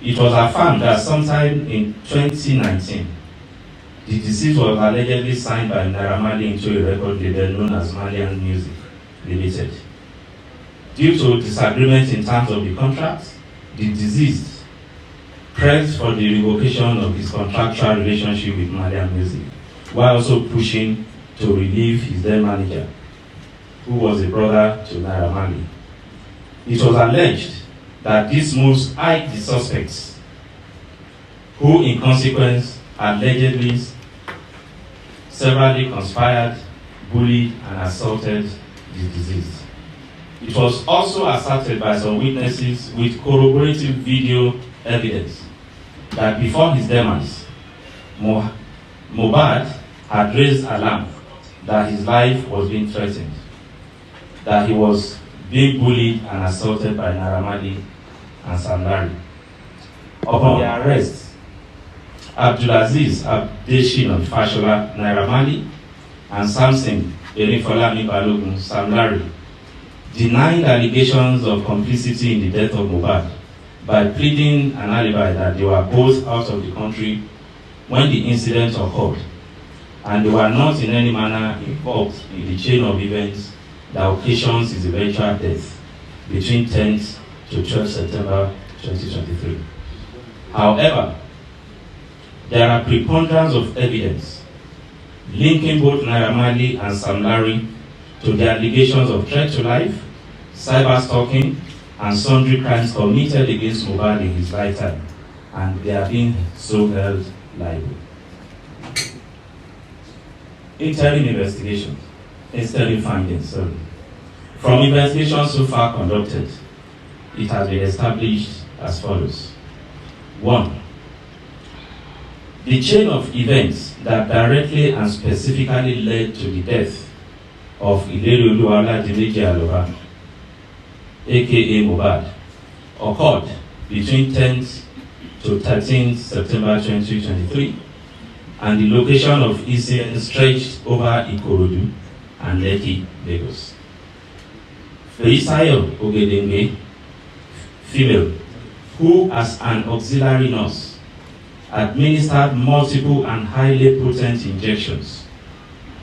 It was affirmed that sometime in 2019, the deceased was allegedly signed by Naira Marley into a record label known as Marley Music Limited. Due to disagreement in terms of the contract, the deceased pressed for the revocation of his contractual relationship with Marley Music, while also pushing to relieve his then manager, who was a brother to Naira Marley. It was alleged that these moves eyed the suspects, who in consequence allegedly severally conspired, bullied, and assaulted the deceased. It was also asserted by some witnesses with corroborative video evidence that before his demise, Mohbad had raised alarm that his life was being threatened, that he was being bullied and assaulted by Naira Marley and Sam Larry. Upon their arrest, Abdulaziz Abdeshin Fashola Naira Marley and Samson Erinfolami Balogun Sam Larry denied allegations of complicity in the death of Mohbad by pleading an alibi that they were both out of the country when the incident occurred, and they were not in any manner involved in the chain of events that occasions his eventual death between 10th to 12th September 2023. However, there are preponderance of evidence linking both Naira Marley and Sam Larry to the allegations of threat to life, cyber stalking, and sundry crimes committed against Mohbad in his lifetime, and they are being so held liable. Interim findings. From investigations so far conducted, it has been established as follows. 1. The chain of events that directly and specifically led to the death of Idowu Owohunwa, aka Mohbad, occurred between 10th to 13th September 2023, and the location of incident stretched over Ikorodu and Lekki, Lagos. Feisayo Ogedengbe, female, who as an auxiliary nurse administered multiple and highly potent injections,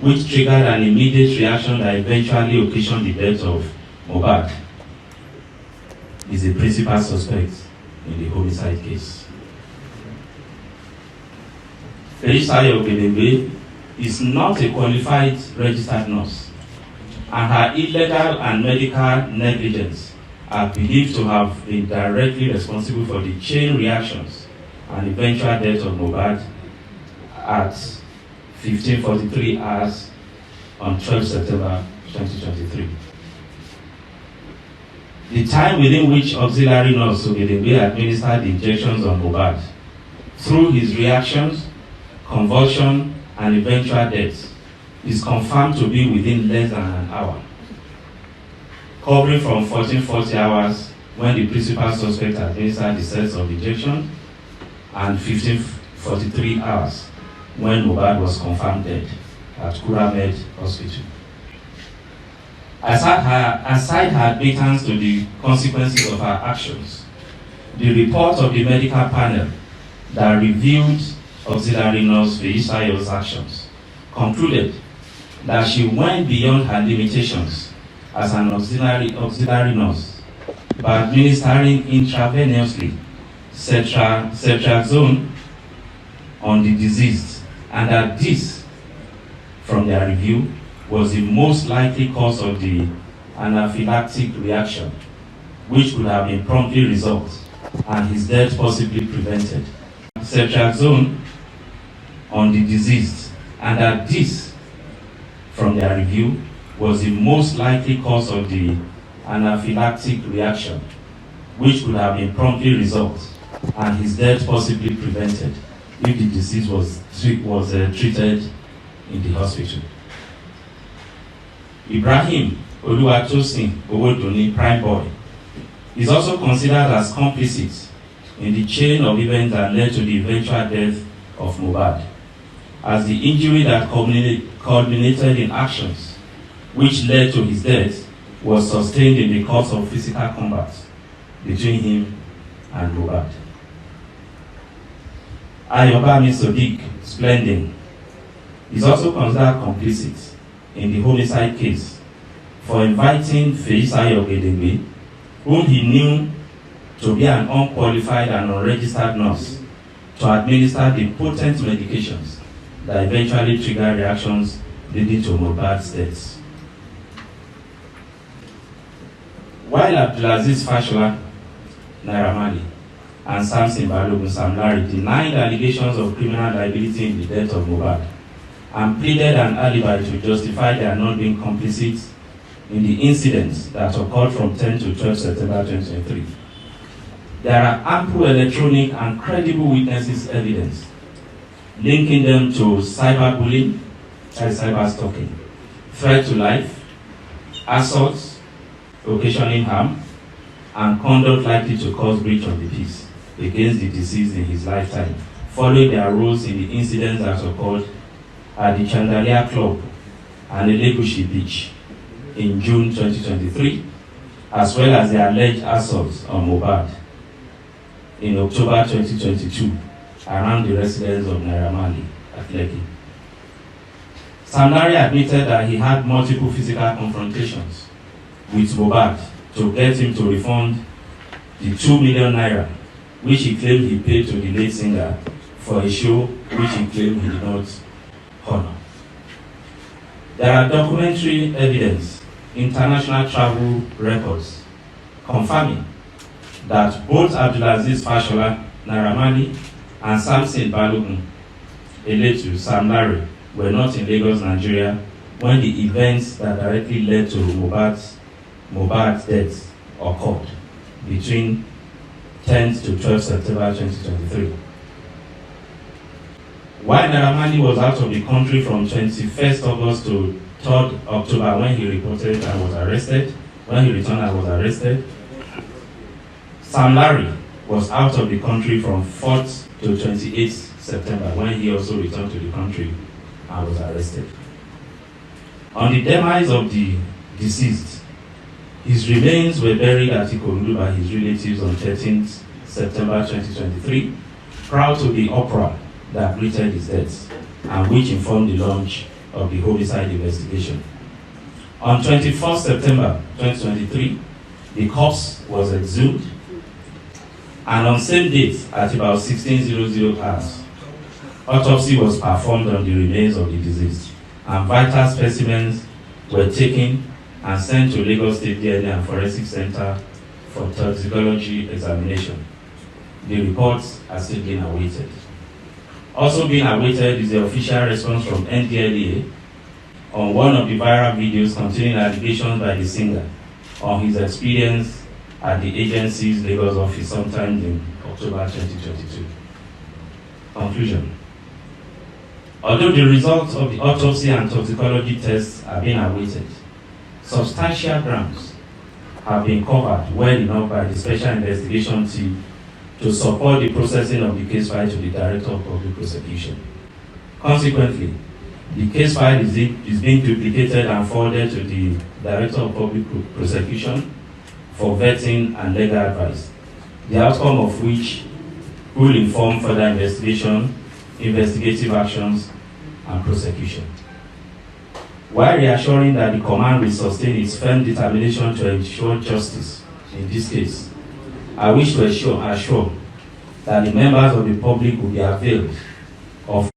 which triggered an immediate reaction that eventually occasioned the death of Mohbad, is a principal suspect in the homicide case. Feisayo Ogedengbe is not a qualified registered nurse, and her illegal and medical negligence are believed to have been directly responsible for the chain reactions and eventual death of Mohbad at 15:43 hours on 12 September 2023. The time within which auxiliary nurse Ogedengbe administered the injections on Mohbad, through his reactions, convulsion, and eventual death, is confirmed to be within less than an hour, covering from 1440 hours when the principal suspect administered the sets of injection and 1543 hours when Mohbad was confirmed dead at Kuramed Hospital. Aside her admittance to the consequences of her actions, the report of the medical panel that reviewed auxiliary nurse Feisayo's actions concluded that she went beyond her limitations as an auxiliary nurse by administering intravenously ceftriaxone on the deceased, and that this, from their review, was the most likely cause of the anaphylactic reaction, which could have been promptly resolved and his death possibly prevented. Ceftriaxone on the deceased, and that this, from their review, was the most likely cause of the anaphylactic reaction, which could have been promptly resolved and his death possibly prevented if the deceased was treated in the hospital. Ibrahim Oluwatosin Owodunni Prime Boy is also considered as complicit in the chain of events that led to the eventual death of Mohbad, as the injury that culminated in actions which led to his death was sustained in the course of physical combat between him and Mohbad. Ayobami Sodiq Splending is also considered complicit in the homicide case for inviting Feisayo Gedegbe, whom he knew to be an unqualified and unregistered nurse, to administer the potent medications that eventually triggered reactions leading to Mohbad's death. While Abdulaziz Fashola, Naira Marley, and Samson Balogun Sam Larry denied allegations of criminal liability in the death of Mohbad and pleaded an alibi to justify their not being complicit in the incidents that occurred from 10 to 12 September 2023. There are ample electronic and credible witnesses evidence linking them to cyberbullying and cyberstalking, threat to life, assaults, occasioning harm, and conduct likely to cause breach of the peace against the deceased in his lifetime, following their roles in the incidents that occurred at the Chandelier Club and Elegushi Beach in June 2023, as well as the alleged assaults on Mohbad in October 2022 around the residence of Naira Marley at Lekki. Sam Larry admitted that he had multiple physical confrontations with Mohbad to get him to refund the 2 million naira which he claimed he paid to the late singer for a show which he claimed he did not honor. There are documentary evidence, international travel records, confirming that both Abdulaziz Fashola, Naira Marley, and Samson Balogun Eletu Sam Larry were not in Lagos, Nigeria when the events that directly led to Mohbad's death occurred between 10th to 12th September 2023. While Naira Marley was out of the country from 21st August to 3rd October when he reported and was arrested, when he returned and was arrested, Sam Larry was out of the country from 4th to 28th September when he also returned to the country and was arrested. On the demise of the deceased, his remains were buried at Ikorodu by his relatives on 13th September 2023, prior to the uproar that greeted his death and which informed the launch of the homicide investigation. On 21st September 2023, the corpse was exhumed, and on same date at about 16:00 hours, autopsy was performed on the remains of the deceased, and vital specimens were taken and sent to Lagos State DNA and Forensic Center for toxicology examination. The reports are still being awaited. Also being awaited is the official response from NDLEA on one of the viral videos containing allegations by the singer on his experience at the agency's Lagos office sometime in October 2022. Conclusion. Although the results of the autopsy and toxicology tests are being awaited, substantial grounds have been covered well enough by the Special Investigation Team to support the processing of the case file to the Director of Public Prosecution. Consequently, the case file is being duplicated and forwarded to the Director of Public Prosecution for vetting and legal advice, the outcome of which will inform further investigation, investigative actions, and prosecution. While reassuring that the command will sustain its firm determination to ensure justice in this case, I wish to assure that the members of the public will be availed of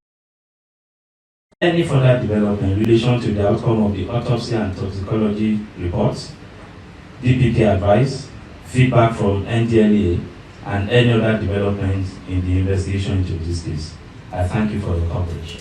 any further development in relation to the outcome of the autopsy and toxicology reports, DPP advice, feedback from NDLEA, and any other developments in the investigation into this case. I thank you for your coverage.